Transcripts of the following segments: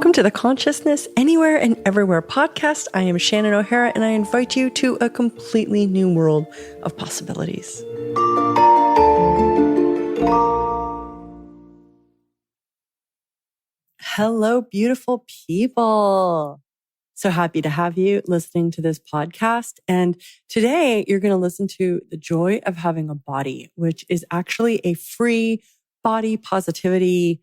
Welcome to the Consciousness Anywhere and Everywhere podcast. I am Shannon O'Hara, and I invite you to a completely new world of possibilities. Hello, beautiful people. So happy to have you listening to this podcast. And today you're going to listen to The Joy of Having a Body, which is actually a free body positivity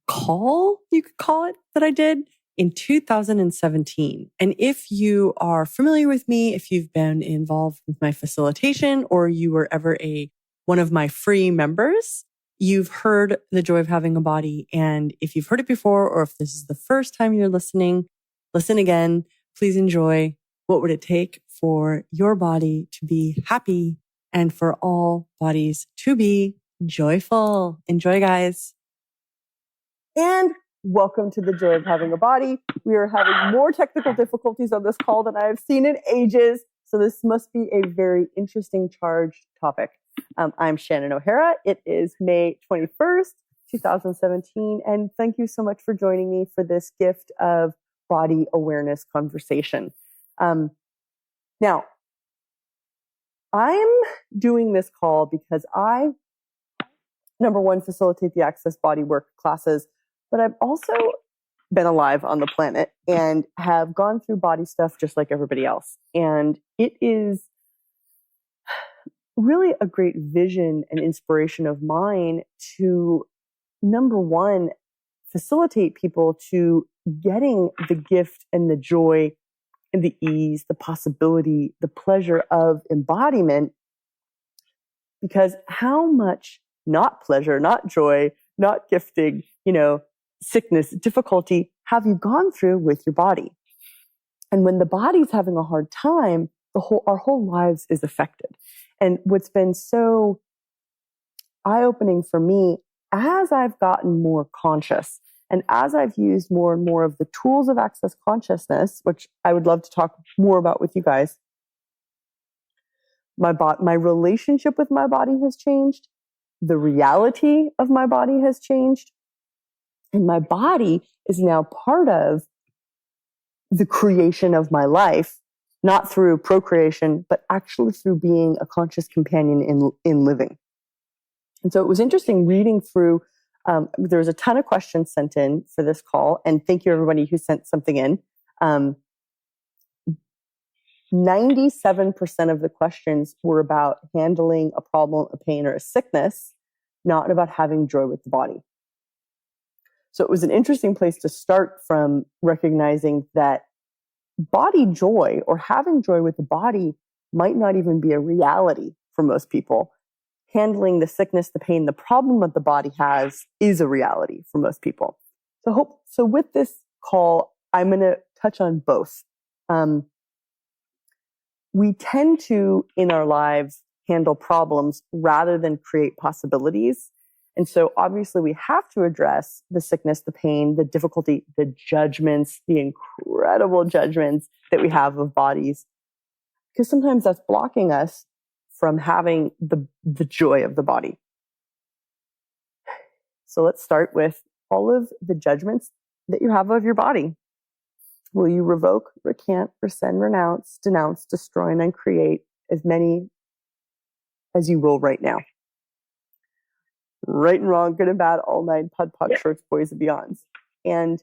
call, you could call it, that I did in 2017. And if you are familiar with me, if you've been involved with my facilitation, or you were ever one of my free members, you've heard The Joy of Having a Body. And if you've heard it before, or if this is the first time you're listening, listen again. Please enjoy. What would it take for your body to be happy and for all bodies to be joyful? Enjoy, guys. And welcome to The Joy of Having a Body. We are having more technical difficulties on this call than I have seen in ages. So this must be a very interesting, charged topic. I'm Shannon O'Hara. It is May 21st, 2017. And thank you so much for joining me for this gift of body awareness conversation. Now, I'm doing this call because I, number one, facilitate the Access Bodywork classes, but I've also been alive on the planet and have gone through body stuff just like everybody else. And it is really a great vision and inspiration of mine to, number one, facilitate people to getting the gift and the joy and the ease, the possibility, the pleasure of embodiment. Because how much not pleasure, not joy, not gifting, sickness, difficulty have you gone through with your body? And when the body's having a hard time, our whole lives is affected. And what's been so eye-opening for me, as I've gotten more conscious and as I've used more and more of the tools of Access Consciousness, which I would love to talk more about with you guys, my relationship with my body has changed. The reality of my body has changed. And my body is now part of the creation of my life, not through procreation, but actually through being a conscious companion in living. And so it was interesting reading through, there was a ton of questions sent in for this call. And thank you everybody who sent something in. 97% of the questions were about handling a problem, a pain, or a sickness, not about having joy with the body. So it was an interesting place to start from, recognizing that body joy or having joy with the body might not even be a reality for most people. Handling the sickness, the pain, the problem that the body has is a reality for most people. So with this call, I'm going to touch on both. We tend to, in our lives, handle problems rather than create possibilities. And so obviously we have to address the sickness, the pain, the difficulty, the judgments, the incredible judgments that we have of bodies, because sometimes that's blocking us from having the joy of the body. So let's start with all of the judgments that you have of your body. Will you revoke, recant, rescind, renounce, denounce, destroy, and uncreate as many as you will right now? Right and wrong, good and bad, all nine, PUD, POC, shorts, boys, and beyonds. And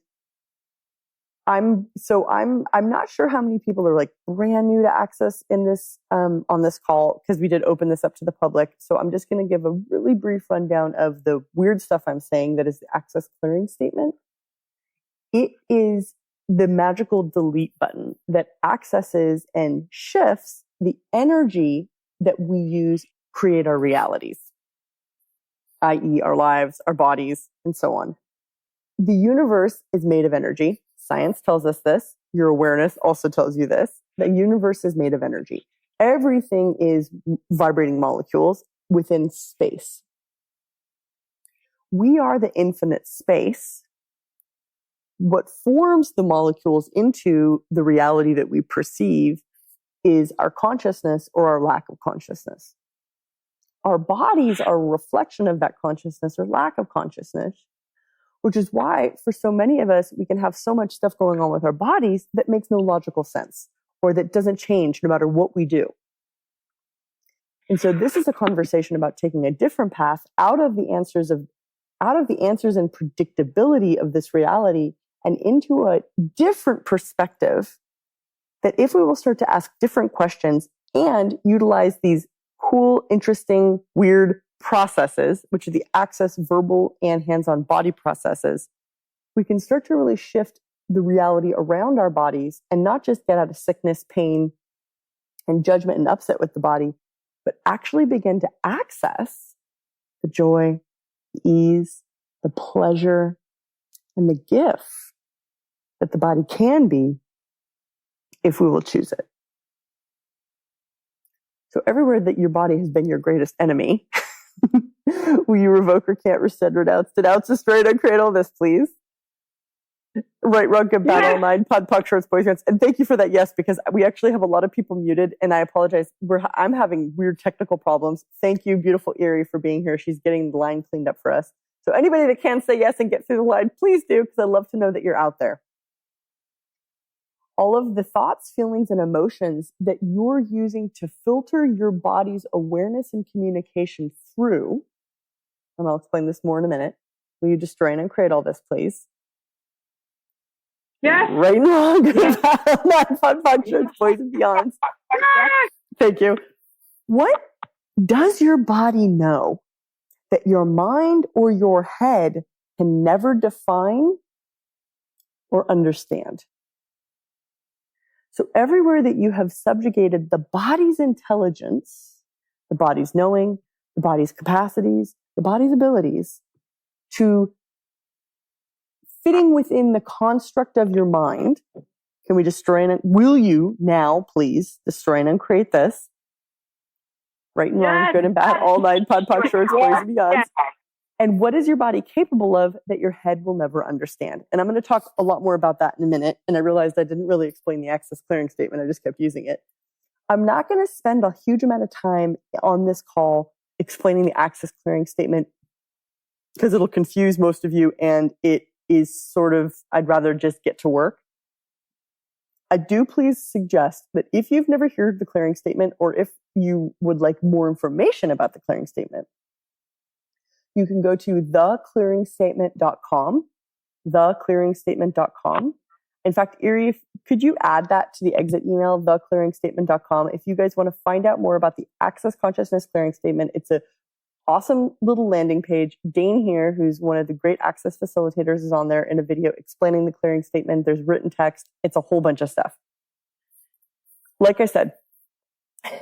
I'm not sure how many people are like brand new to Access in this on this call, because we did open this up to the public. So I'm just going to give a really brief rundown of the weird stuff I'm saying that is the Access clearing statement. It is the magical delete button that accesses and shifts the energy that we use to create our realities, i.e. our lives, our bodies, and so on. The universe is made of energy. Science tells us this. Your awareness also tells you this. The universe is made of energy. Everything is vibrating molecules within space. We are the infinite space. What forms the molecules into the reality that we perceive is our consciousness or our lack of consciousness. Our bodies are a reflection of that consciousness or lack of consciousness, which is why for so many of us, we can have so much stuff going on with our bodies that makes no logical sense or that doesn't change no matter what we do. And so this is a conversation about taking a different path out of the answers and predictability of this reality and into a different perspective, that if we will start to ask different questions and utilize these cool, interesting, weird processes, which are the access, verbal, and hands-on body processes, we can start to really shift the reality around our bodies and not just get out of sickness, pain, and judgment and upset with the body, but actually begin to access the joy, the ease, the pleasure, and the gift that the body can be if we will choose it. So everywhere that your body has been your greatest enemy, will you revoke or can't, rescind, renounce, destroy, and uncreate all this, please? Right, wrong, good, bad, all nine, pod, puck, shorts, boys, girls. And thank you for that yes, because we actually have a lot of people muted, and I apologize. I'm having weird technical problems. Thank you, beautiful Erie, for being here. She's getting the line cleaned up for us. So anybody that can say yes and get through the line, please do, because I'd love to know that you're out there. All of the thoughts, feelings, and emotions that you're using to filter your body's awareness and communication through, and I'll explain this more in a minute. Will you destroy and uncreate all this, please? Yes. Right and wrong, good, bad, fun functions, boys and beyonds. Thank you. What does your body know that your mind or your head can never define or understand? So everywhere that you have subjugated the body's intelligence, the body's knowing, the body's capacities, the body's abilities to fitting within the construct of your mind, can we destroy and will you now please destroy and uncreate this? Right and wrong, good and bad, all nine, pod, puck, shorts, boys and beyonds. And what is your body capable of that your head will never understand? And I'm going to talk a lot more about that in a minute. And I realized I didn't really explain the access clearing statement. I just kept using it. I'm not going to spend a huge amount of time on this call explaining the access clearing statement because it'll confuse most of you. And it is sort of, I'd rather just get to work. I do please suggest that if you've never heard the clearing statement, or if you would like more information about the clearing statement, you can go to theclearingstatement.com, theclearingstatement.com. In fact, Erie, could you add that to the exit email, theclearingstatement.com? If you guys want to find out more about the Access Consciousness Clearing Statement, it's an awesome little landing page. Dane here, who's one of the great access facilitators, is on there in a video explaining the clearing statement. There's written text. It's a whole bunch of stuff. Like I said,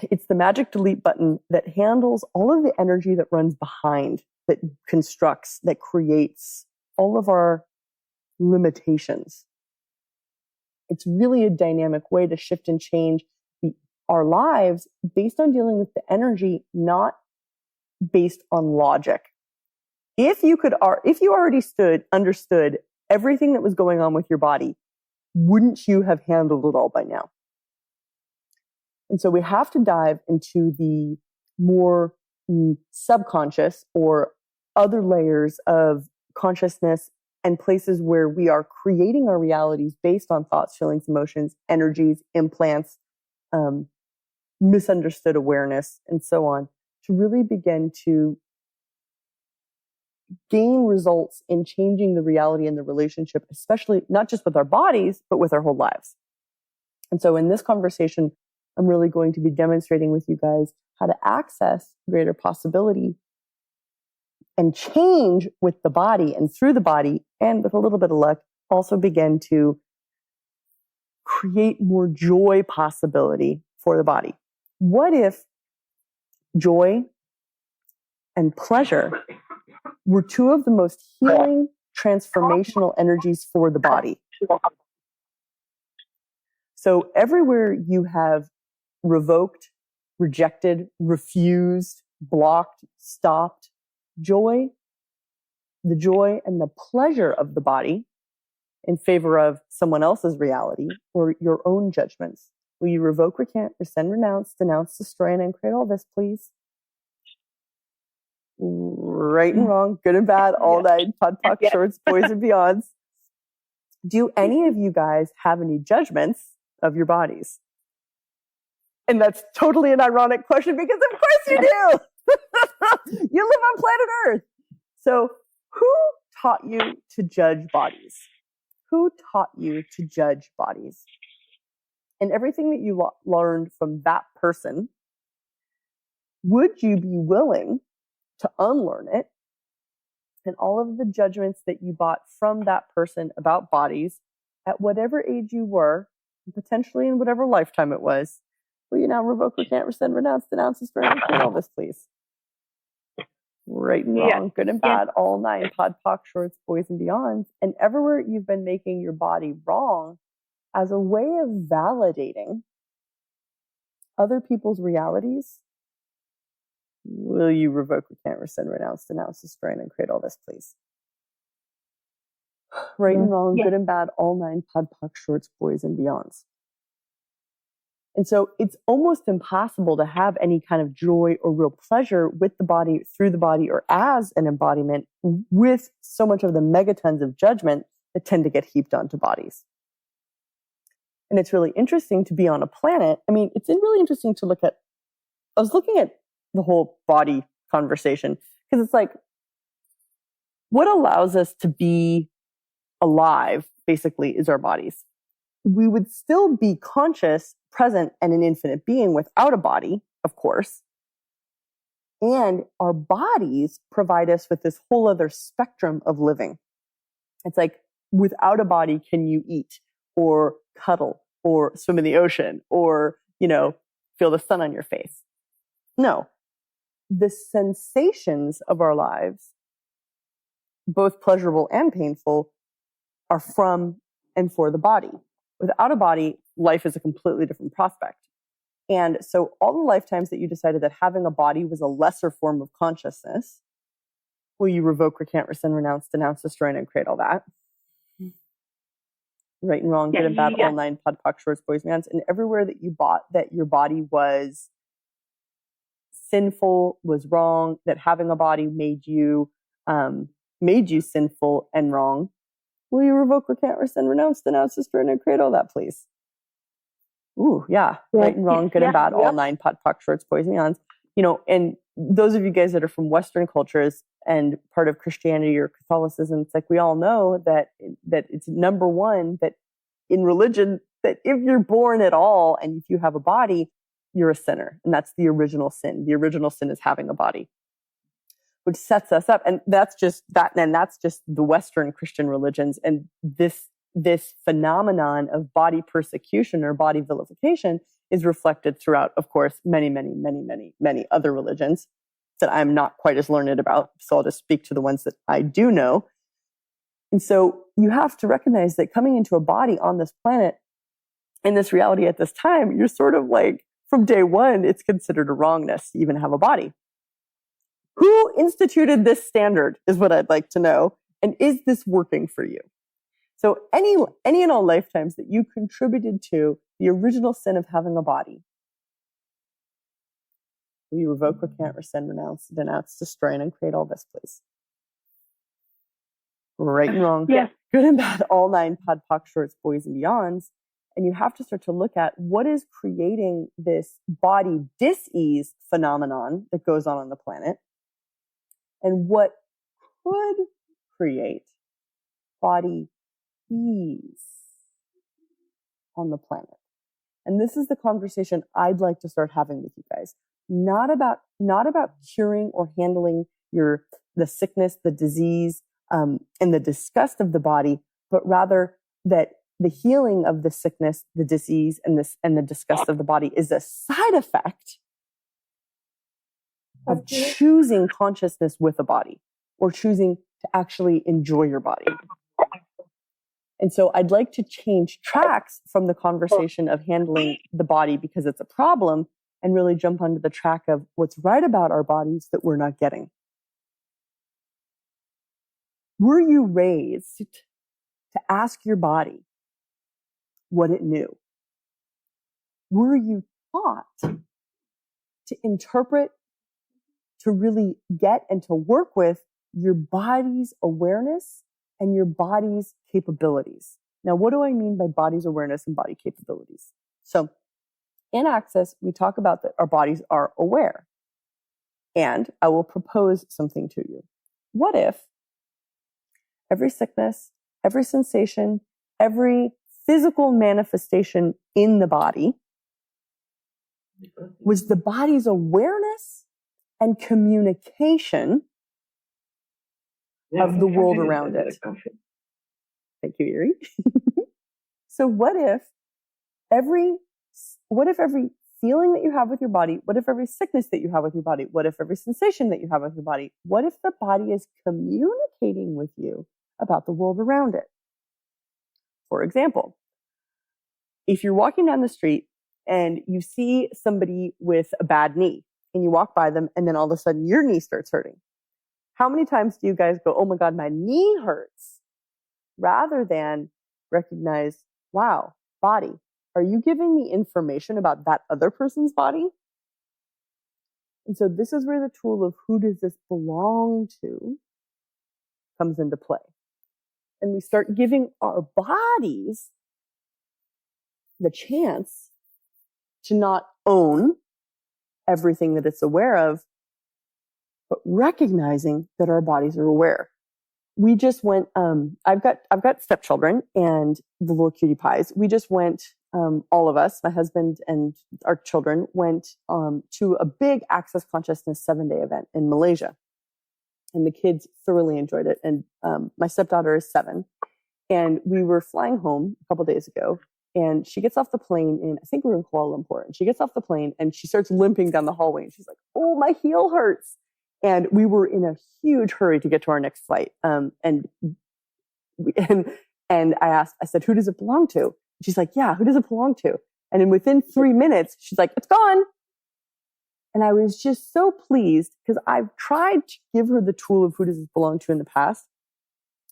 it's the magic delete button that handles all of the energy that runs behind, that constructs, that creates all of our limitations. It's really a dynamic way to shift and change our lives based on dealing with the energy, not based on logic. If you already understood everything that was going on with your body, wouldn't you have handled it all by now? And so we have to dive into the more subconscious or other layers of consciousness and places where we are creating our realities based on thoughts, feelings, emotions, energies, implants, misunderstood awareness, and so on, to really begin to gain results in changing the reality and the relationship, especially not just with our bodies, but with our whole lives. And so in this conversation, I'm really going to be demonstrating with you guys how to access greater possibility and change with the body and through the body, and with a little bit of luck, also begin to create more joy possibility for the body. What if joy and pleasure were two of the most healing, transformational energies for the body? So everywhere you have revoked, rejected, refused, blocked, stopped joy, the joy and the pleasure of the body in favor of someone else's reality or your own judgments, will you revoke, recant, rescind, renounce, denounce, destroy, and uncreate all this, please? right and wrong, good and bad, all night, pod, poc, shorts, boys and beyonds. Do any of you guys have any judgments of your bodies? And that's totally an ironic question because of course you do. You live on planet Earth. So who taught you to judge bodies? Who taught you to judge bodies? And everything that you learned from that person, would you be willing to unlearn it? And all of the judgments that you bought from that person about bodies at whatever age you were, and potentially in whatever lifetime it was, will you now revoke, recant, rescind, renounce, denounce, destroy, and repeat all this, please? Right and wrong, good and bad, all nine, pod, poc, shorts, boys and beyonds. And everywhere you've been making your body wrong as a way of validating other people's realities, will you revoke, recant, rescind, renounce, denounce, destroy, and create all this, please? Right and wrong, good and bad, all nine, pod, poc, shorts, boys and beyonds. And so it's almost impossible to have any kind of joy or real pleasure with the body, through the body, or as an embodiment with so much of the megatons of judgment that tend to get heaped onto bodies. And it's really interesting to be on a planet. I mean, it's really interesting to look at, I was looking at the whole body conversation because it's like, what allows us to be alive basically is our bodies. We would still be conscious, present, and an infinite being without a body, of course. And our bodies provide us with this whole other spectrum of living. It's like, without a body, can you eat or cuddle or swim in the ocean or, feel the sun on your face? No. The sensations of our lives, both pleasurable and painful, are from and for the body. Without a body, life is a completely different prospect. And so all the lifetimes that you decided that having a body was a lesser form of consciousness, will you revoke, recant, rescind, renounce, denounce, destroy, and create all that? Right and wrong, good and bad, all nine, pod, poc, shorts, boys, mans. And everywhere that you bought that your body was sinful, was wrong, that having a body made you sinful and wrong, will you revoke, recant, rescind, renounce, denounce, destroy, and create all that, please? Ooh, yeah. Right and wrong, good and bad, all nine, pod, poc, shorts, boys, mans. And those of you guys that are from Western cultures and part of Christianity or Catholicism, it's like we all know that it's number one, that in religion, that if you're born at all and if you have a body, you're a sinner. And that's the original sin. The original sin is having a body, which sets us up. And that's just the Western Christian religions. And this phenomenon of body persecution or body vilification is reflected throughout, of course, many, many, many, many, many other religions that I'm not quite as learned about. So I'll just speak to the ones that I do know. And so you have to recognize that coming into a body on this planet, in this reality at this time, you're sort of like, from day one, it's considered a wrongness to even have a body. Who instituted this standard is what I'd like to know. And is this working for you? So any and all lifetimes that you contributed to the original sin of having a body, will you revoke, recant, rescind, renounce, denounce, destroy, and create all this, please? Right and wrong, good and bad, all nine, pod, poc, shorts, boys and beyonds. And you have to start to look at what is creating this body dis-ease phenomenon that goes on the planet, and what could create body ease on the planet. And this is the conversation I'd like to start having with you guys. Not about curing or handling the sickness, the disease, and the disgust of the body, but rather that the healing of the sickness, the disease, and the disgust of the body is a side effect of choosing consciousness with a body, or choosing to actually enjoy your body. And so I'd like to change tracks from the conversation of handling the body because it's a problem, and really jump onto the track of what's right about our bodies that we're not getting. Were you raised to ask your body what it knew? Were you taught to interpret, to really get and to work with your body's awareness and your body's capabilities. Now, what do I mean by body's awareness and body capabilities? So in Access, we talk about that our bodies are aware. And I will propose something to you. What if every sickness, every sensation, every physical manifestation in the body was the body's awareness and communication of the world around it? Thank you, Erie. So what if every feeling that you have with your body, what if every sickness that you have with your body, what if every sensation that you have with your body, what if the body is communicating with you about the world around it? For example, if you're walking down the street and you see somebody with a bad knee and you walk by them and then all of a sudden your knee starts hurting, how many times do you guys go, oh my God, my knee hurts? Rather than recognize, wow, body, are you giving me information about that other person's body? And so this is where the tool of who does this belong to comes into play. And we start giving our bodies the chance to not own everything that it's aware of, but recognizing that our bodies are aware. We just went, I've got stepchildren and the little cutie pies. We just went, all of us, my husband and our children went to a big Access Consciousness 7-day event in Malaysia. And the kids thoroughly enjoyed it. And my stepdaughter is 7. And we were flying home a couple days ago. And she gets off the plane in, I think we were in Kuala Lumpur. And she gets off the plane and she starts limping down the hallway. And she's like, oh, my heel hurts. And we were in a huge hurry to get to our next flight. And I said, who does it belong to? She's like, yeah, who does it belong to? And then within 3 minutes, she's like, it's gone. And I was just so pleased because I've tried to give her the tool of who does it belong to in the past.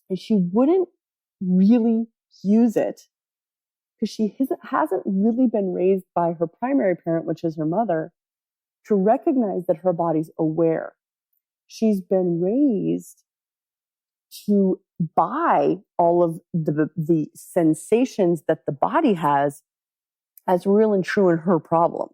And she wouldn't really use it because she hasn't really been raised by her primary parent, which is her mother, to recognize that her body's aware. She's been raised to buy all of the sensations that the body has as real and true in her problem.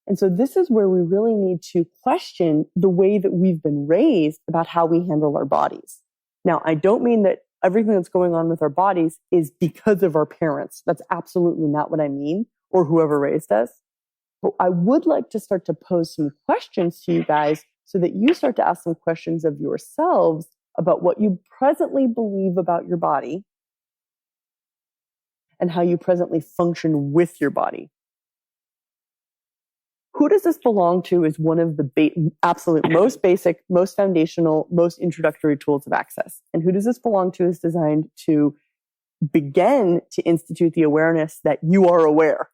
And so this is where we really need to question the way that we've been raised about how we handle our bodies. Now, I don't mean that everything that's going on with our bodies is because of our parents. That's absolutely not what I mean, or whoever raised us. But I would like to start to pose some questions to you guys so that you start to ask some questions of yourselves about what you presently believe about your body and how you presently function with your body. Who does this belong to is one of the absolute most basic, most foundational, most introductory tools of Access. And who does this belong to is designed to begin to institute the awareness that you are aware,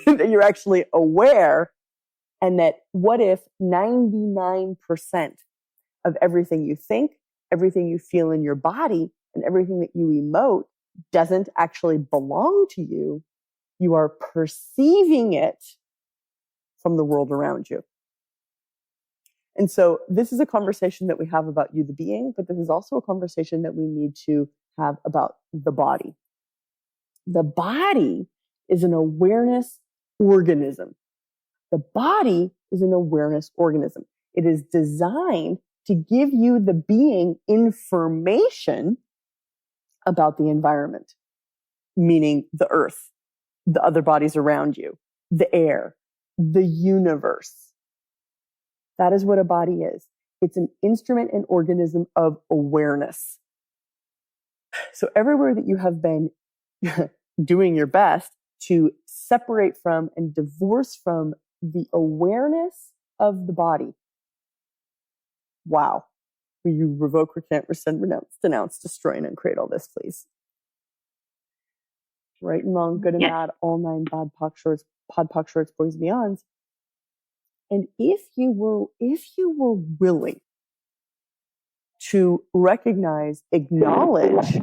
that you're actually aware, and that what if 99% of everything you think, everything you feel in your body, and everything that you emote doesn't actually belong to you. You are perceiving it from the world around you. And so this is a conversation that we have about you, the being, but this is also a conversation that we need to have about the body. The body is an awareness organism. The body is an awareness organism. It is designed to give you, the being, information about the environment, meaning the earth, the other bodies around you, the air, the universe. That is what a body is. It's an instrument and organism of awareness. So everywhere that you have been doing your best to separate from and divorce from the awareness of the body, wow. Will you revoke, recant, rescind, renounce, denounce, destroy, and uncreate all this, please? Right and wrong, good and bad, all 9 pod, poc, shorts, boys, beyonds. And if you were willing to recognize, acknowledge,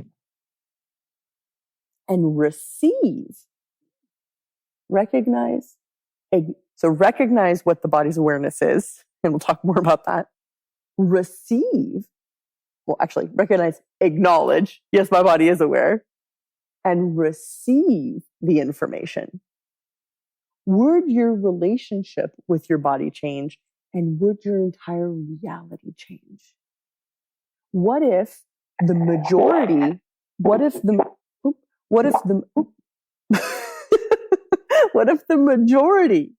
and receive, recognize what the body's awareness is, and we'll talk more about that. Receive, well, actually recognize, acknowledge, yes, my body is aware, and receive the information. Would your relationship with your body change? And would your entire reality change? What if the majority, what if the majority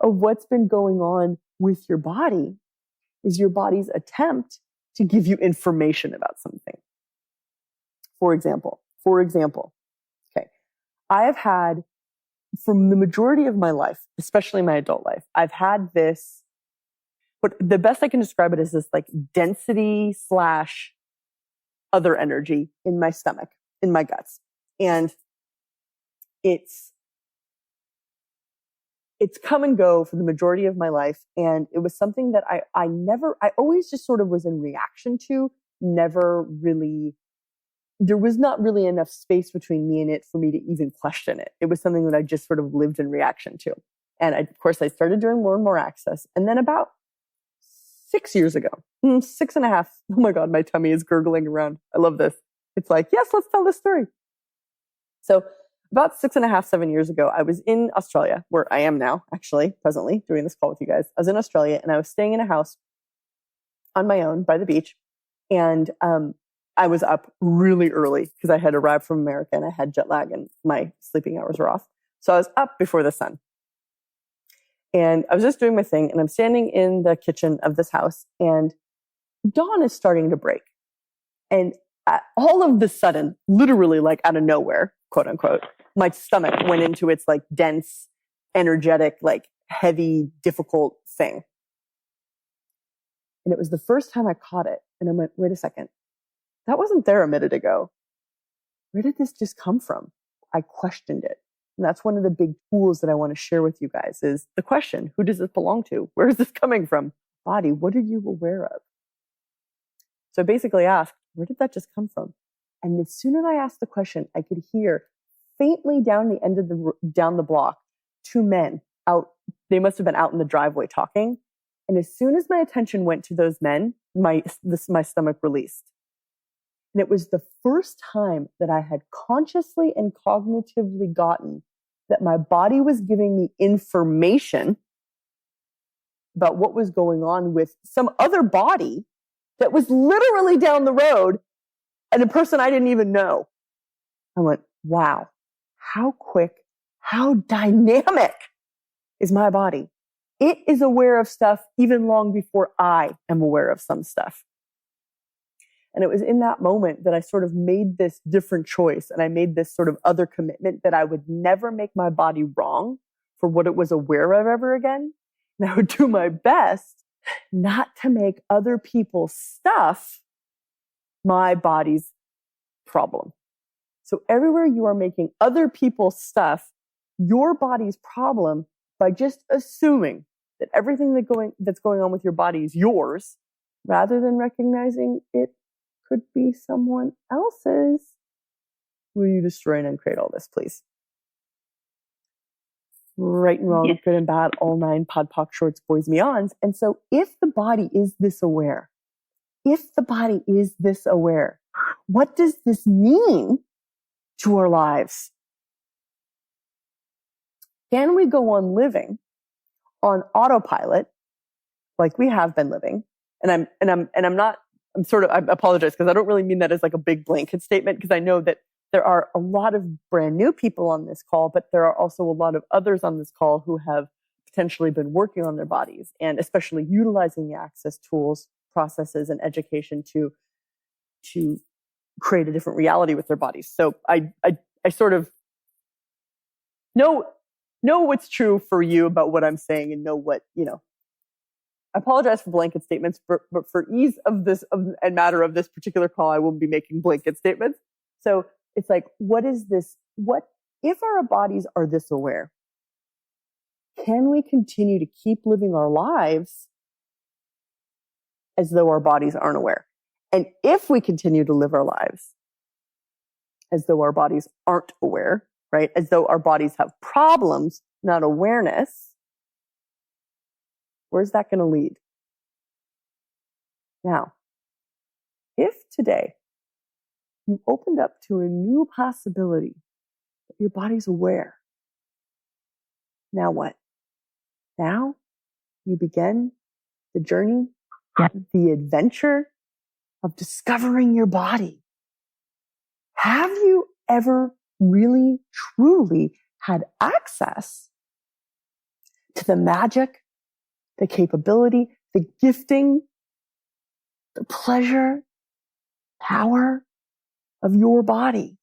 of what's been going on with your body is your body's attempt to give you information about something? For example, okay, I have had, from the majority of my life, especially my adult life, I've had this, but the best I can describe it is this like density / other energy in my stomach, in my guts. And it's come and go for the majority of my life. And it was something that I always just sort of was in reaction to, never really, there was not really enough space between me and it for me to even question it. It was something that I just sort of lived in reaction to. And of course, I started doing more and more access. And then about 6 years ago, 6.5, oh my God, my tummy is gurgling around. I love this. It's like, yes, let's tell this story. So about 6.5, 7 years ago, I was in Australia, where I am now, actually, presently, doing this call with you guys. I was in Australia, and I was staying in a house on my own by the beach. And I was up really early because I had arrived from America and I had jet lag and my sleeping hours were off. So I was up before the sun. And I was just doing my thing, and I'm standing in the kitchen of this house, and dawn is starting to break. And all of the sudden, literally like out of nowhere, quote unquote, my stomach went into its like dense, energetic, like heavy, difficult thing. And it was the first time I caught it. And I went, wait a second, that wasn't there a minute ago. Where did this just come from? I questioned it. And that's one of the big tools that I want to share with you guys is the question, who does this belong to? Where is this coming from? Body, what are you aware of? So I basically asked, where did that just come from? And as soon as I asked the question, I could hear faintly down the end of down the block, 2 men out. They must have been out in the driveway talking. And as soon as my attention went to those men, my stomach released. And it was the first time that I had consciously and cognitively gotten that my body was giving me information about what was going on with some other body that was literally down the road and a person I didn't even know. I went, wow, how quick, how dynamic is my body? It is aware of stuff even long before I am aware of some stuff. And it was in that moment that I sort of made this different choice. And I made this sort of other commitment that I would never make my body wrong for what it was aware of ever again. And I would do my best not to make other people's stuff my body's problem. So everywhere you are making other people's stuff your body's problem by just assuming that everything that's going on with your body is yours, rather than recognizing it could be someone else's. Will you destroy and uncreate all this, please? Right and wrong, yes. Good and bad, all 9, pod, poc, shorts, boys, meons. And so if the body is this aware, what does this mean to our lives? Can we go on living on autopilot like we have been living? And I apologize because I don't really mean that as like a big blanket statement, because I know that there are a lot of brand new people on this call, but there are also a lot of others on this call who have potentially been working on their bodies and especially utilizing the access tools, processes, and education to create a different reality with their bodies. So I sort of know what's true for you about what I'm saying and know what, I apologize for blanket statements, but for ease of this and matter of this particular call, I won't be making blanket statements. So it's like, what is this? What if our bodies are this aware? Can we continue to keep living our lives as though our bodies aren't aware? And if we continue to live our lives as though our bodies aren't aware, right? As though our bodies have problems, not awareness, Where's that going to lead? Now, if today you opened up to a new possibility that your body's aware, now what? Now you begin the journey, the adventure of discovering your body. Have you ever really, truly had access to the magic, the capability, the gifting, the pleasure, power of your body?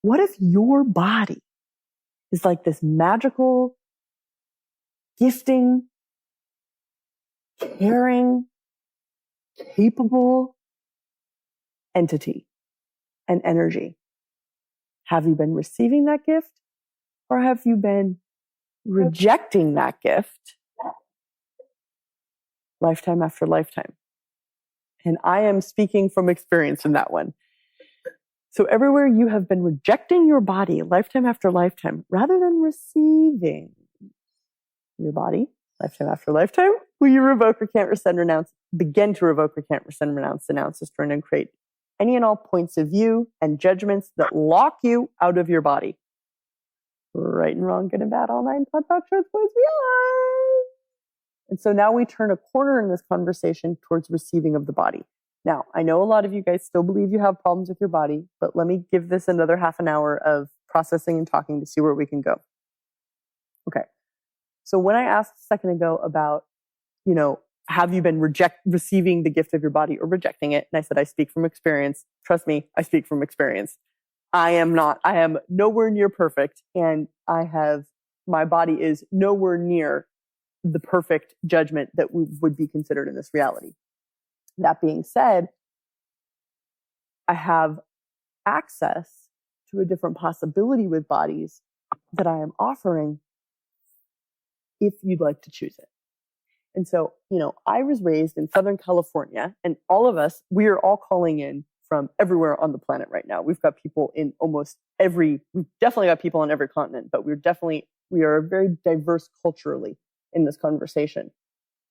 What if your body is like this magical, gifting, caring, capable entity and energy? Have you been receiving that gift, or have you been rejecting that gift lifetime after lifetime? And I am speaking from experience in that one. So everywhere you have been rejecting your body lifetime after lifetime, rather than receiving your body lifetime after lifetime, will you revoke, recant, rescind, renounce, begin to revoke, recant, rescind, renounce, denounce, destroy, and create any and all points of view and judgments that lock you out of your body. Right and wrong, good and bad, all nine, thought, truth, boys, beyond. And so now we turn a corner in this conversation towards receiving of the body. Now, I know a lot of you guys still believe you have problems with your body, but let me give this another half an hour of processing and talking to see where we can go. Okay. So when I asked a second ago about, have you been receiving the gift of your body or rejecting it? And I said, I speak from experience. Trust me, I speak from experience. I am nowhere near perfect. And my body is nowhere near the perfect judgment that would be considered in this reality. That being said, I have access to a different possibility with bodies that I am offering if you'd like to choose it. And so, I was raised in Southern California, and all of us, we are all calling in from everywhere on the planet right now. We've got people in we've definitely got people on every continent, but we are very diverse culturally in this conversation.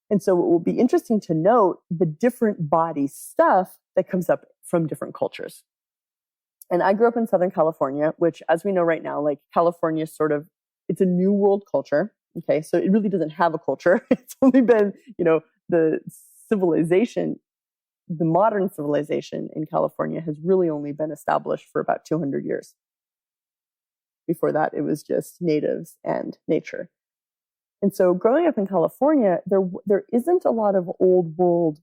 And so it will be interesting to note the different body stuff that comes up from different cultures. And I grew up in Southern California, which, as we know right now, like California it's a new world culture. Okay. So it really doesn't have a culture. It's only been, the modern civilization in California has really only been established for about 200 years. Before that, it was just natives and nature. And so growing up in California, there isn't a lot of old world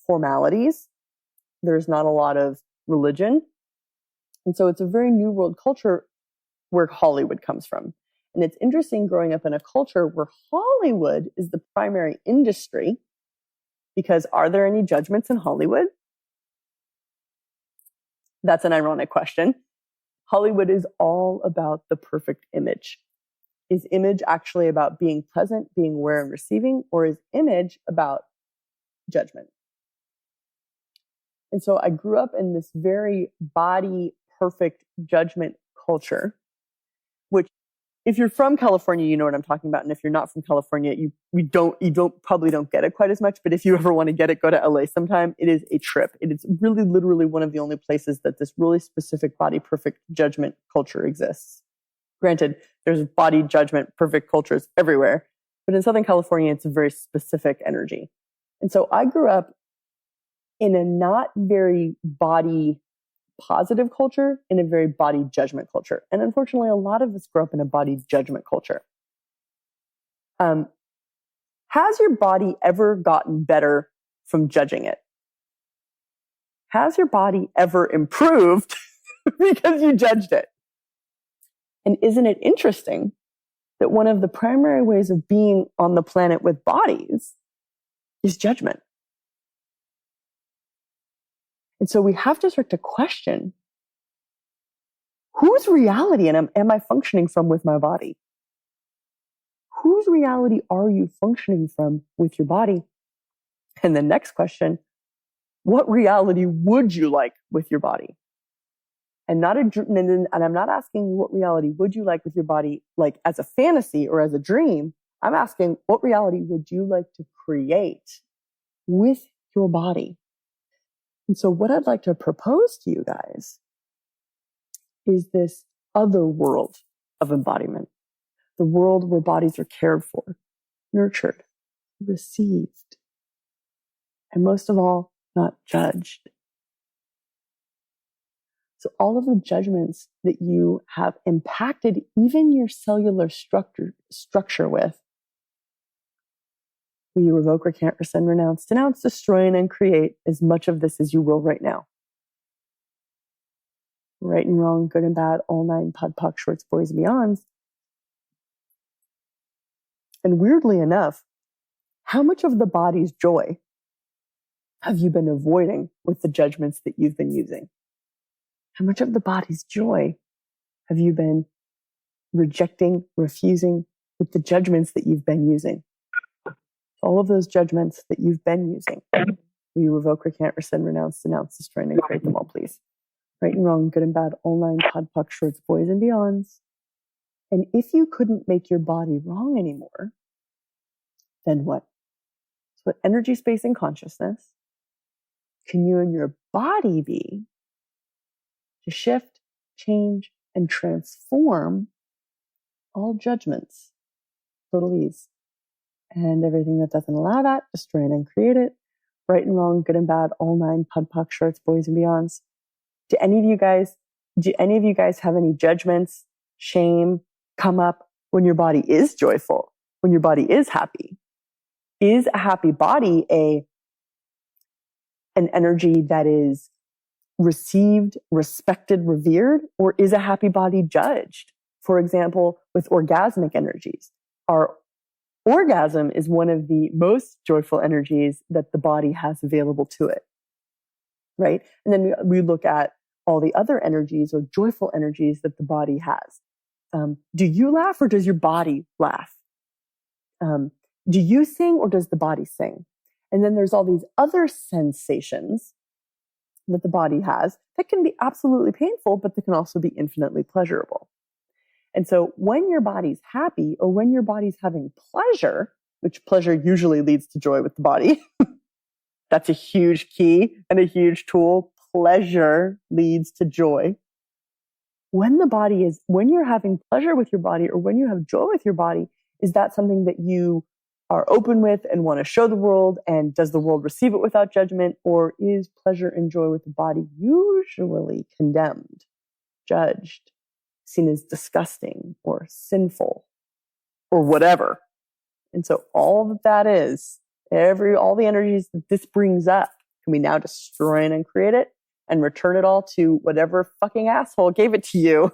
formalities. There's not a lot of religion. And so it's a very new world culture where Hollywood comes from. And it's interesting growing up in a culture where Hollywood is the primary industry, because are there any judgments in Hollywood? That's an ironic question. Hollywood is all about the perfect image. Is image actually about being present, being aware and receiving, or is image about judgment? And so I grew up in this very body perfect judgment culture, which if you're from California, you know what I'm talking about. And if you're not from California, you probably don't get it quite as much. But if you ever want to get it, go to LA sometime. It is a trip. It is really literally one of the only places that this really specific body perfect judgment culture exists. Granted, there's body judgment, perfect cultures everywhere. But in Southern California, it's a very specific energy. And so I grew up in a not very body positive culture, in a very body judgment culture. And unfortunately, a lot of us grow up in a body judgment culture. Has your body ever gotten better from judging it? Has your body ever improved because you judged it? And isn't it interesting that one of the primary ways of being on the planet with bodies is judgment? And so we have to start to question, whose reality am I functioning from with my body? Whose reality are you functioning from with your body? And the next question, what reality would you like with your body? And I'm not asking you what reality would you like with your body, like as a fantasy or as a dream. I'm asking, what reality would you like to create with your body? And so what I'd like to propose to you guys is this other world of embodiment, the world where bodies are cared for, nurtured, received, and most of all, not judged. So all of the judgments that you have impacted even your cellular structure with, will you revoke, recant, rescind, renounce, denounce, destroy, and uncreate as much of this as you will right now? Right and wrong, good and bad, all nine, pod, poc, shorts, boys, and beyonds. And weirdly enough, how much of the body's joy have you been avoiding with the judgments that you've been using? How much of the body's joy have you been rejecting, refusing with the judgments that you've been using? All of those judgments that you've been using, will you revoke, recant, rescind, renounce, denounce, destroy, and create them all, please? Right and wrong, good and bad, all nine, pod, poc, shorts, boys, and beyonds. And if you couldn't make your body wrong anymore, then what? So what energy, space, and consciousness can you and your body be to shift, change, and transform all judgments, total ease? And everything that doesn't allow that, destroy and uncreate it. Right and wrong, good and bad, all nine, pod, poc, shorts, boys, and beyonds. Do any of you guys have any judgments, shame come up when your body is joyful, when your body is happy? Is a happy body an energy that is received, respected, revered, or is a happy body judged? For example, with orgasmic energies, our orgasm is one of the most joyful energies that the body has available to it, right? And then we look at all the other energies or joyful energies that the body has. Do you laugh or does your body laugh? Do you sing or does the body sing? And then there's all these other sensations that the body has that can be absolutely painful, but that can also be infinitely pleasurable. And so when your body's happy or when your body's having pleasure, which pleasure usually leads to joy with the body, that's a huge key and a huge tool. Pleasure leads to joy. When you're having pleasure with your body or when you have joy with your body, is that something that you are open with and want to show the world? And does the world receive it without judgment? Or is pleasure and joy with the body usually condemned, judged, seen as disgusting or sinful or whatever? And so all that is, all the energies that this brings up, can we now destroy and uncreate it and return it all to whatever fucking asshole gave it to you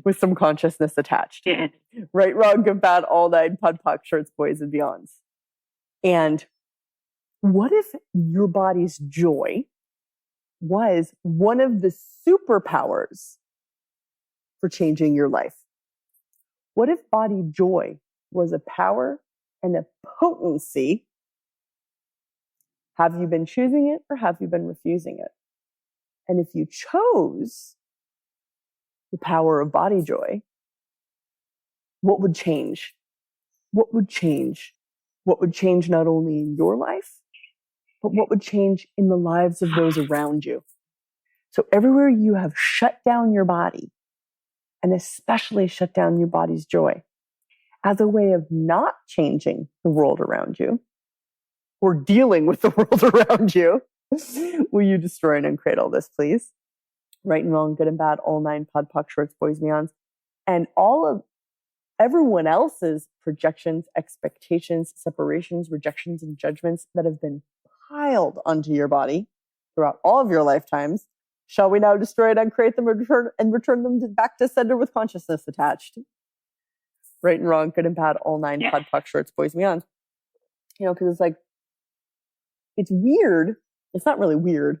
with some consciousness attached? Yeah. Right, wrong, good, bad, all nine, pod, poc, shorts, boys, and beyonds. And what if your body's joy was one of the superpowers for changing your life? What if body joy was a power and a potency? Have you been choosing it or have you been refusing it? And if you chose the power of body joy, what would change? What would change? What would change not only in your life, but what would change in the lives of those around you? So everywhere you have shut down your body, and especially shut down your body's joy, as a way of not changing the world around you or dealing with the world around you, will you destroy and uncreate all this, please? Right and wrong, good and bad, all nine, pod, poc, shorts, boys, and beyonds. And all of everyone else's projections, expectations, separations, rejections, and judgments that have been piled onto your body throughout all of your lifetimes. Shall we now destroy and uncreate them and return them back to sender with consciousness attached? Right and wrong, good and bad, all nine, pod, poc, shorts, boys, and beyonds. Because it's like, it's weird. It's not really weird.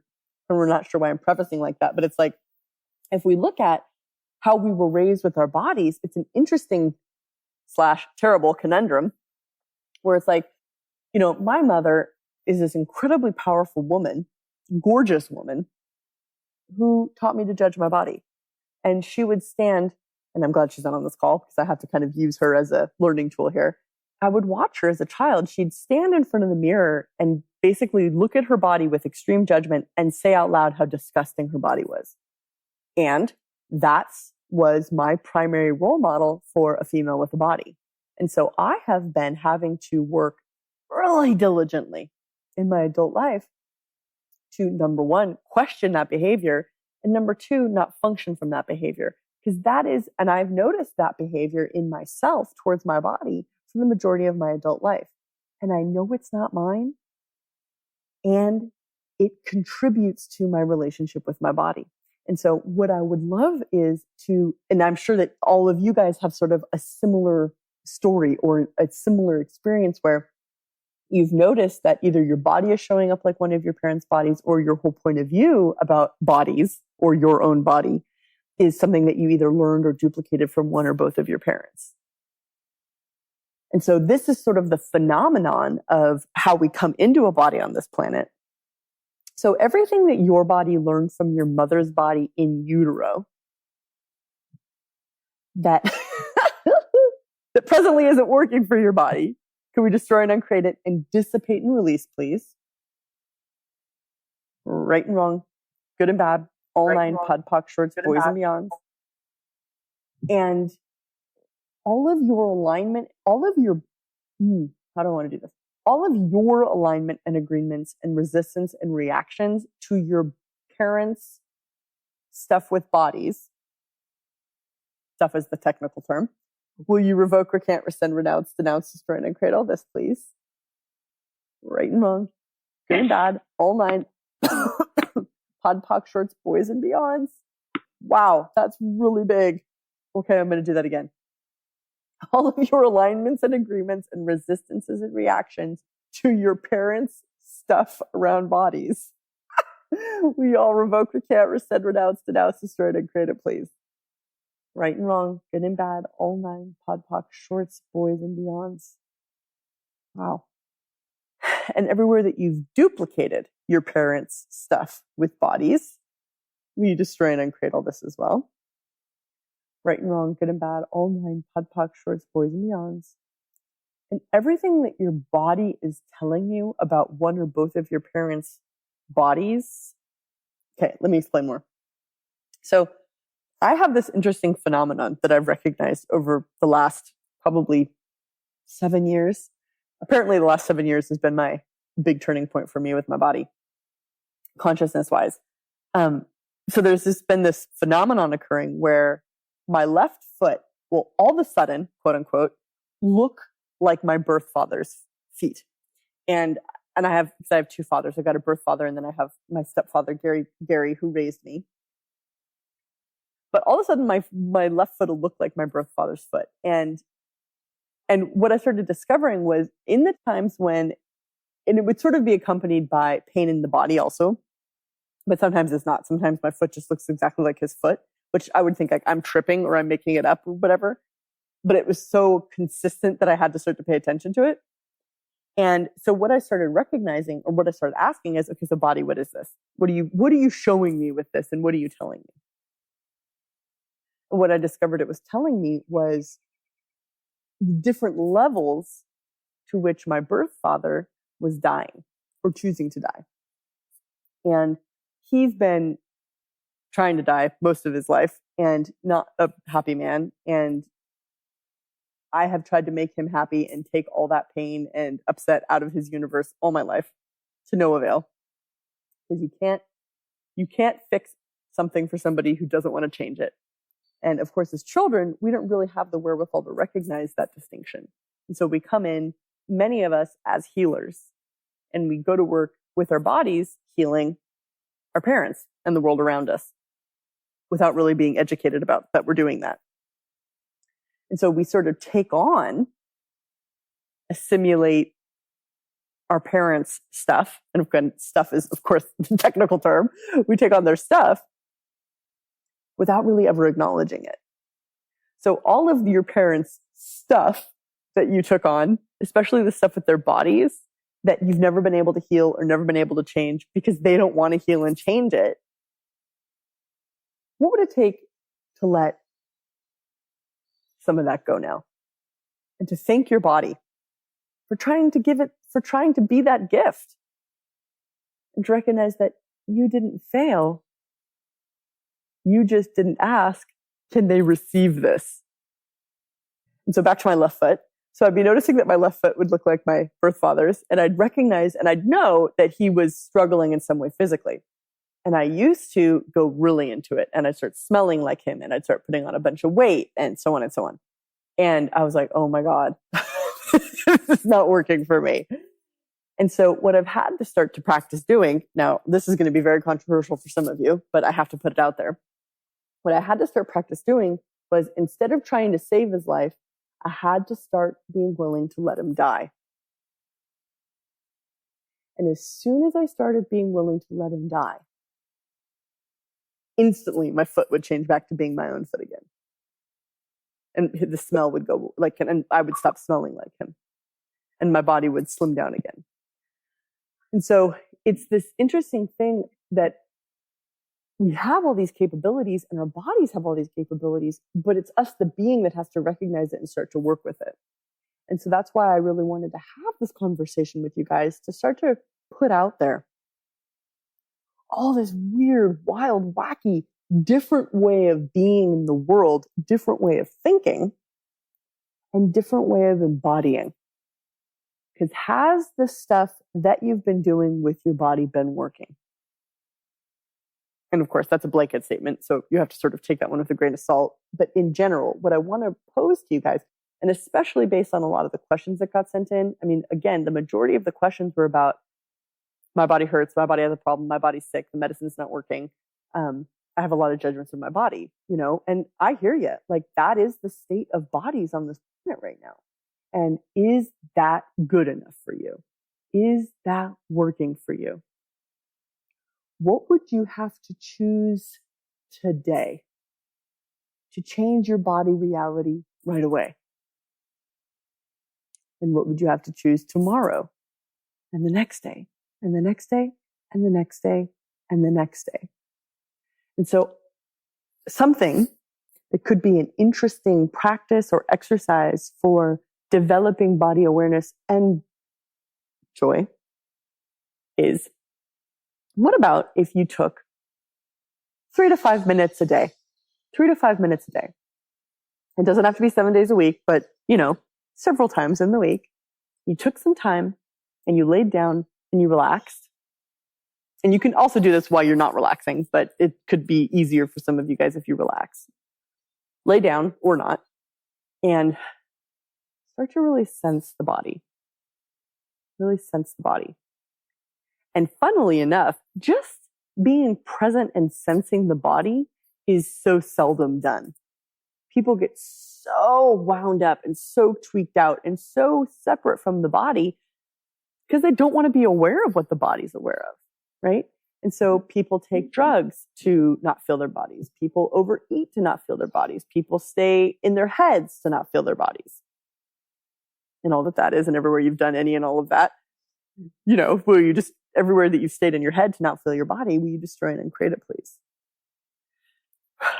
And we're not sure why I'm prefacing like that. But it's like, if we look at how we were raised with our bodies, it's an interesting / terrible conundrum where it's like, my mother is this incredibly powerful woman, gorgeous woman, who taught me to judge my body. And she would stand and I'm glad she's not on this call because I have to kind of use her as a learning tool here. I would watch her as a child. She'd stand in front of the mirror and basically look at her body with extreme judgment and say out loud how disgusting her body was. And that was my primary role model for a female with a body. And so I have been having to work really diligently in my adult life to, number one, question that behavior, and number two, not function from that behavior. Because that is, and I've noticed that behavior in myself towards my body for the majority of my adult life. And I know it's not mine. And it contributes to my relationship with my body. And so what I would love is to, and I'm sure that all of you guys have sort of a similar story or a similar experience where you've noticed that either your body is showing up like one of your parents' bodies, or your whole point of view about bodies or your own body is something that you either learned or duplicated from one or both of your parents. And so this is sort of the phenomenon of how we come into a body on this planet. So everything that your body learned from your mother's body in utero that, that presently isn't working for your body, can we destroy and uncreate it and dissipate and release, please? Right and wrong, good and bad, all right nine, pod, poc, shorts, boys and beyonds. And all of your alignment, all of your, how do I want to do this? All of your alignment and agreements and resistance and reactions to your parents' stuff with bodies, stuff is the technical term. Will you revoke, recant, rescind, renounce, denounce, destroy, and uncreate all this, please? Right and wrong, good and bad, all nine, pod, poc, shorts, boys and beyonds. Wow, that's really big. Okay, I'm going to do that again. All of your alignments and agreements and resistances and reactions to your parents' stuff around bodies. We all revoke, recant, rescind, renounce, denounce, destroy, and uncreate it, please. Right and wrong, good and bad, all nine, pod, poc, shorts, boys and beyonds. Wow. And everywhere that you've duplicated your parents' stuff with bodies, we destroy and uncreate all this as well. Right and wrong, good and bad, all nine, pod, poc, shorts, boys and beyonds. And everything that your body is telling you about one or both of your parents' bodies. Okay, let me explain more. So I have this interesting phenomenon that I've recognized over the last probably 7 years. Apparently the last 7 years has been my big turning point for me with my body, consciousness-wise. So there's been this phenomenon occurring where my left foot will all of a sudden, quote unquote, look like my birth father's feet. And I have two fathers. I've got a birth father, and then I have my stepfather, Gary, who raised me. But all of a sudden, my left foot will look like my birth father's foot. And what I started discovering was in the times when, and it would sort of be accompanied by pain in the body also, but sometimes it's not. Sometimes my foot just looks exactly like his foot, which I would think like I'm tripping or I'm making it up or whatever. But it was so consistent that I had to start to pay attention to it. And so what I started recognizing, or what I started asking is, okay, so body, what is this? What are you showing me with this? And what are you telling me? And what I discovered it was telling me was different levels to which my birth father was dying or choosing to die. And he's been trying to die most of his life and not a happy man. And I have tried to make him happy and take all that pain and upset out of his universe all my life to no avail. Because you can't fix something for somebody who doesn't want to change it. And of course, as children, we don't really have the wherewithal to recognize that distinction. And so we come in, many of us, as healers, and we go to work with our bodies healing our parents and the world around us without really being educated about that we're doing that. And so we sort of take on, assimilate our parents' stuff. And again, stuff is, of course, the technical term. We take on their stuff without really ever acknowledging it. So all of your parents' stuff that you took on, especially the stuff with their bodies that you've never been able to heal or never been able to change because they don't want to heal and change it, what would it take to let some of that go now. And to thank your body for trying to be that gift. And to recognize that you didn't fail. You just didn't ask, can they receive this? And so back to my left foot. So I'd be noticing that my left foot would look like my birth father's, and I'd recognize and I'd know that he was struggling in some way physically. And I used to go really into it, and I'd start smelling like him, and I'd start putting on a bunch of weight, and so on and so on. And I was like, oh my God, this is not working for me. And so what I've had to start to practice doing, now this is going to be very controversial for some of you, but I have to put it out there. What I had to start practice doing was, instead of trying to save his life, I had to start being willing to let him die. And as soon as I started being willing to let him die, instantly my foot would change back to being my own foot again. And the smell would go like, and I would stop smelling like him. And my body would slim down again. And so it's this interesting thing that we have all these capabilities, and our bodies have all these capabilities, but it's us, the being, that has to recognize it and start to work with it. And so that's why I really wanted to have this conversation with you guys, to start to put out there all this weird, wild, wacky, different way of being in the world, different way of thinking, and different way of embodying. Because has the stuff that you've been doing with your body been working? And of course, that's a blanket statement, so you have to sort of take that one with a grain of salt. But in general, what I want to pose to you guys, and especially based on a lot of the questions that got sent in, I mean, again, the majority of the questions were about, my body hurts, my body has a problem, my body's sick, the medicine's not working. I have a lot of judgments in my body, and I hear you. Like, that is the state of bodies on this planet right now. And is that good enough for you? Is that working for you? What would you have to choose today to change your body reality right away? And what would you have to choose tomorrow, and the next day, and the next day, and the next day, and the next day? And so something that could be an interesting practice or exercise for developing body awareness and joy is, what about if you took 3 to 5 minutes a day? 3 to 5 minutes a day. It doesn't have to be 7 days a week, but, several times in the week, you took some time and you laid down and you relaxed. And you can also do this while you're not relaxing, but it could be easier for some of you guys if you relax. Lay down or not, and start to really sense the body. Really sense the body. And funnily enough, just being present and sensing the body is so seldom done. People get so wound up and so tweaked out and so separate from the body because they don't want to be aware of what the body's aware of, right? And so people take drugs to not feel their bodies. People overeat to not feel their bodies. People stay in their heads to not feel their bodies. And all that is, and everywhere you've done any and all of that, will you just, everywhere that you've stayed in your head to not feel your body, will you destroy it and create it, please?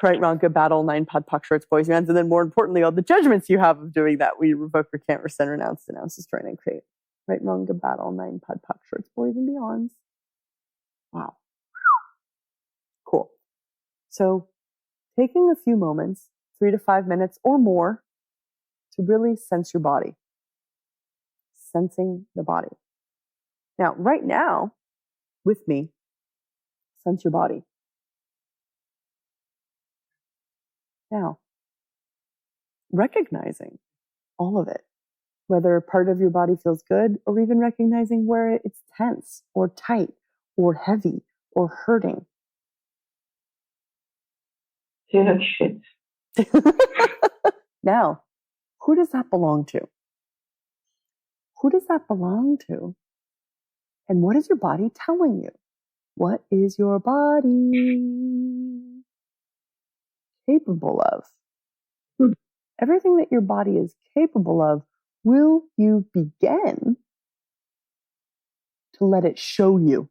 Right, wrong, good, bad, all 9, pod, poc, shorts, boys, mans, and then more importantly, all the judgments you have of doing that, will you revoke, recant, rescind, renounce, denounce, destroy, and create? Right, wrong, good, bad, all 9, pod, poc, shorts, boys, and beyonds. Wow. Cool. So taking a few moments, 3 to 5 minutes or more, to really sense your body. Sensing the body. Now, right now, with me, sense your body. Now, recognizing all of it, whether part of your body feels good, or even recognizing where it's tense or tight or heavy or hurting. Yeah, shit. Now, who does that belong to? Who does that belong to? And what is your body telling you? What is your body capable of? Everything that your body is capable of, will you begin to let it show you?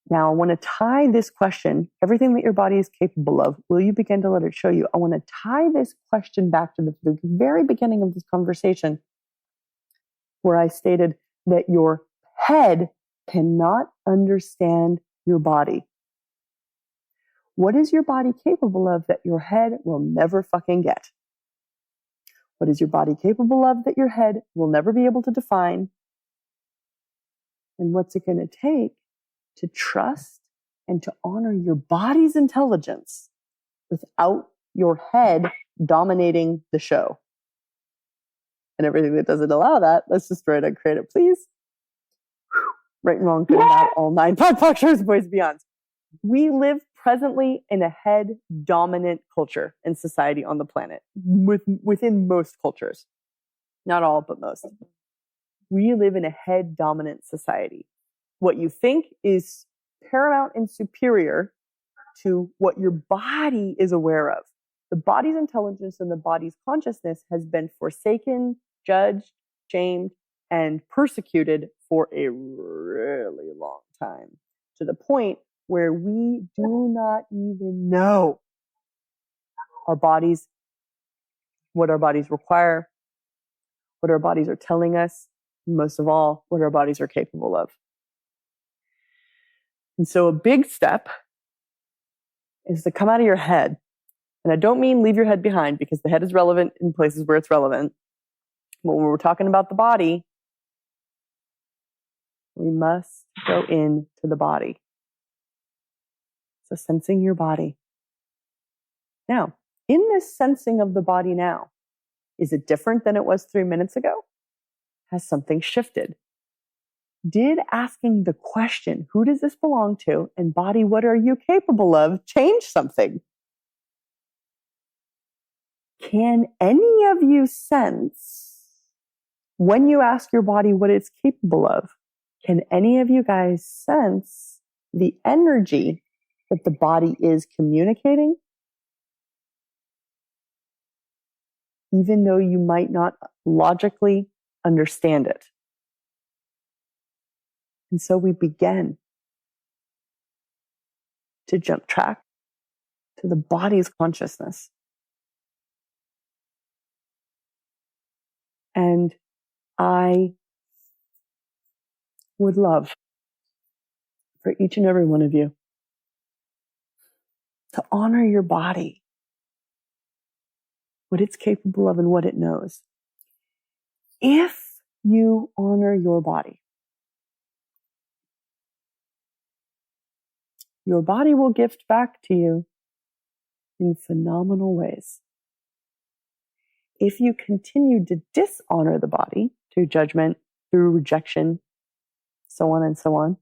Now, I want to tie this question, everything that your body is capable of, will you begin to let it show you? I want to tie this question back to the very beginning of this conversation, where I stated that your head cannot understand your body. What is your body capable of that your head will never fucking get? What is your body capable of that your head will never be able to define? And what's it going to take to trust and to honor your body's intelligence without your head dominating the show? And everything that doesn't allow that, let's destroy it and create it, please. Right and wrong, good and bad, all nine. Pod, shows, boys, beyond. We live presently in a head-dominant culture and society on the planet, within most cultures. Not all, but most. We live in a head-dominant society. What you think is paramount and superior to what your body is aware of. The body's intelligence and the body's consciousness has been forsaken, judged, shamed, and persecuted for a really long time, to the point where we do not even know our bodies, what our bodies require, what our bodies are telling us, and most of all, what our bodies are capable of. And so a big step is to come out of your head. And I don't mean leave your head behind, because the head is relevant in places where it's relevant. But when we're talking about the body, we must go into the body. So sensing your body. Now, in this sensing of the body now, is it different than it was 3 minutes ago? Has something shifted? Did asking the question, who does this belong to? And body, what are you capable of? Change something? Can any of you sense, when you ask your body what it's capable of, can any of you guys sense the energy that the body is communicating? Even though you might not logically understand it. And so we begin to jump track to the body's consciousness. And I would love for each and every one of you to honor your body, what it's capable of and what it knows. If you honor your body will gift back to you in phenomenal ways. If you continue to dishonor the body through judgment, through rejection, so on and so on,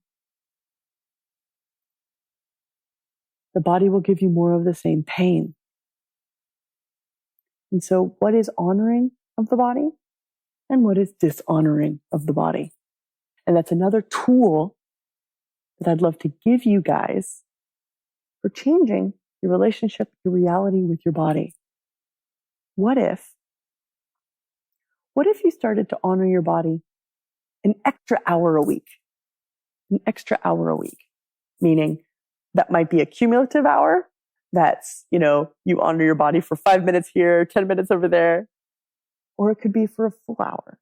the body will give you more of the same pain. And so what is honoring of the body and what is dishonoring of the body? And that's another tool that I'd love to give you guys for changing your relationship, your reality with your body. What if you started to honor your body an extra hour a week? An extra hour a week. Meaning that might be a cumulative hour. That's, you honor your body for 5 minutes here, 10 minutes over there. Or it could be for a full hour.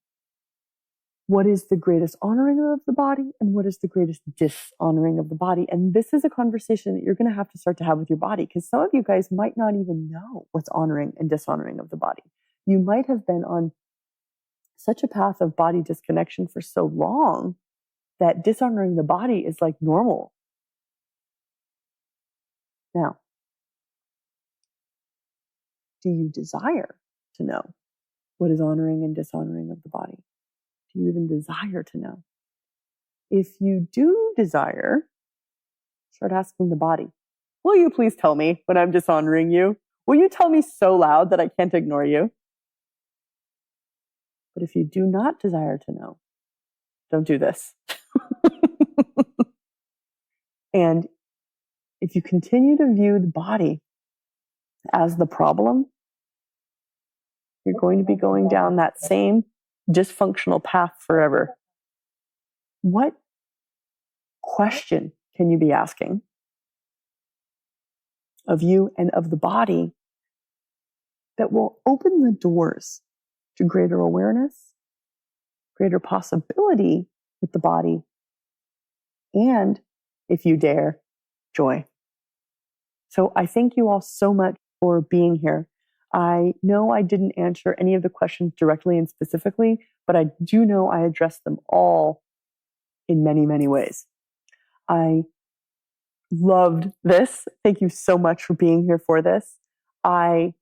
What is the greatest honoring of the body and what is the greatest dishonoring of the body? And this is a conversation that you're going to have to start to have with your body, because some of you guys might not even know what's honoring and dishonoring of the body. You might have been on such a path of body disconnection for so long that dishonoring the body is like normal. Now, do you desire to know what is honoring and dishonoring of the body? Do you even desire to know? If you do desire, start asking the body, will you please tell me when I'm dishonoring you? Will you tell me so loud that I can't ignore you? But if you do not desire to know, don't do this. And if you continue to view the body as the problem, you're going to be going down that same dysfunctional path forever. What question can you be asking of you and of the body that will open the doors to greater awareness, greater possibility with the body, and, if you dare, joy. So I thank you all so much for being here. I know I didn't answer any of the questions directly and specifically, but I do know I addressed them all in many, many ways. I loved this. Thank you so much for being here for this. I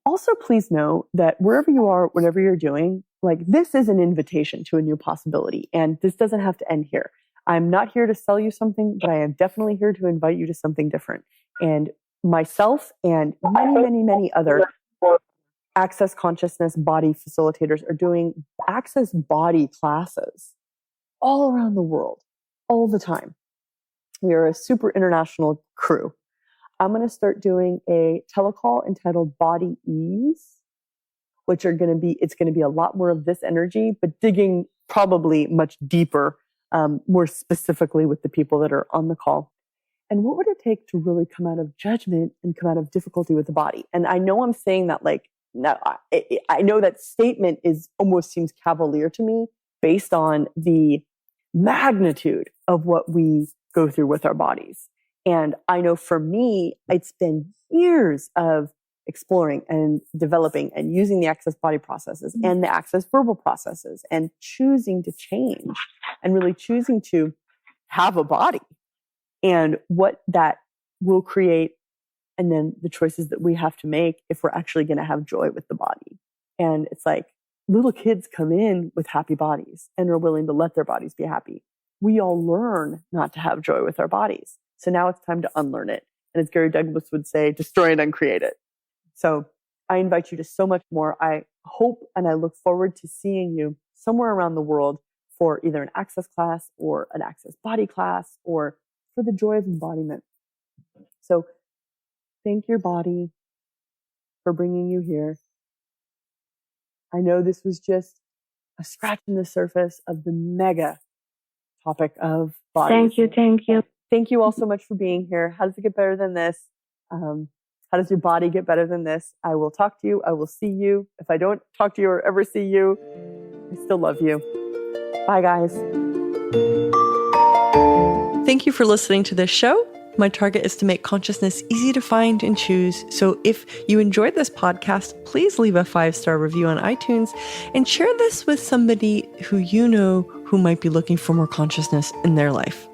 also, please know that wherever you are, whatever you're doing, like this is an invitation to a new possibility. And this doesn't have to end here. I'm not here to sell you something, but I am definitely here to invite you to something different. And myself and many, many, many other Access Consciousness body facilitators are doing Access body classes all around the world, all the time. We are a super international crew. I'm going to start doing a telecall entitled Body Ease, which it's going to be a lot more of this energy, but digging probably much deeper, more specifically with the people that are on the call. And what would it take to really come out of judgment and come out of difficulty with the body? And I know I'm saying that like, no, I know that statement almost seems cavalier to me based on the magnitude of what we go through with our bodies. And I know for me, it's been years of exploring and developing and using the Access body processes and the Access verbal processes and choosing to change and really choosing to have a body and what that will create. And then the choices that we have to make if we're actually going to have joy with the body. And it's like little kids come in with happy bodies and are willing to let their bodies be happy. We all learn not to have joy with our bodies. So now it's time to unlearn it. And as Gary Douglas would say, destroy and uncreate it. So I invite you to so much more. I hope and I look forward to seeing you somewhere around the world for either an Access class or an Access body class or for the joy of embodiment. So thank your body for bringing you here. I know this was just a scratch in the surface of the mega topic of bodies. Thank you. Thank you all so much for being here. How does it get better than this? How does your body get better than this? I will talk to you. I will see you. If I don't talk to you or ever see you, I still love you. Bye, guys. Thank you for listening to this show. My target is to make consciousness easy to find and choose. So if you enjoyed this podcast, please leave a 5-star review on iTunes and share this with somebody who you know who might be looking for more consciousness in their life.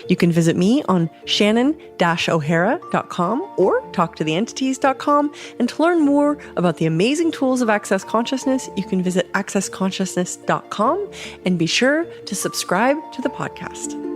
You can visit me on shannon-o'hara.com or talktotheentities.com. And to learn more about the amazing tools of Access Consciousness, you can visit accessconsciousness.com and be sure to subscribe to the podcast.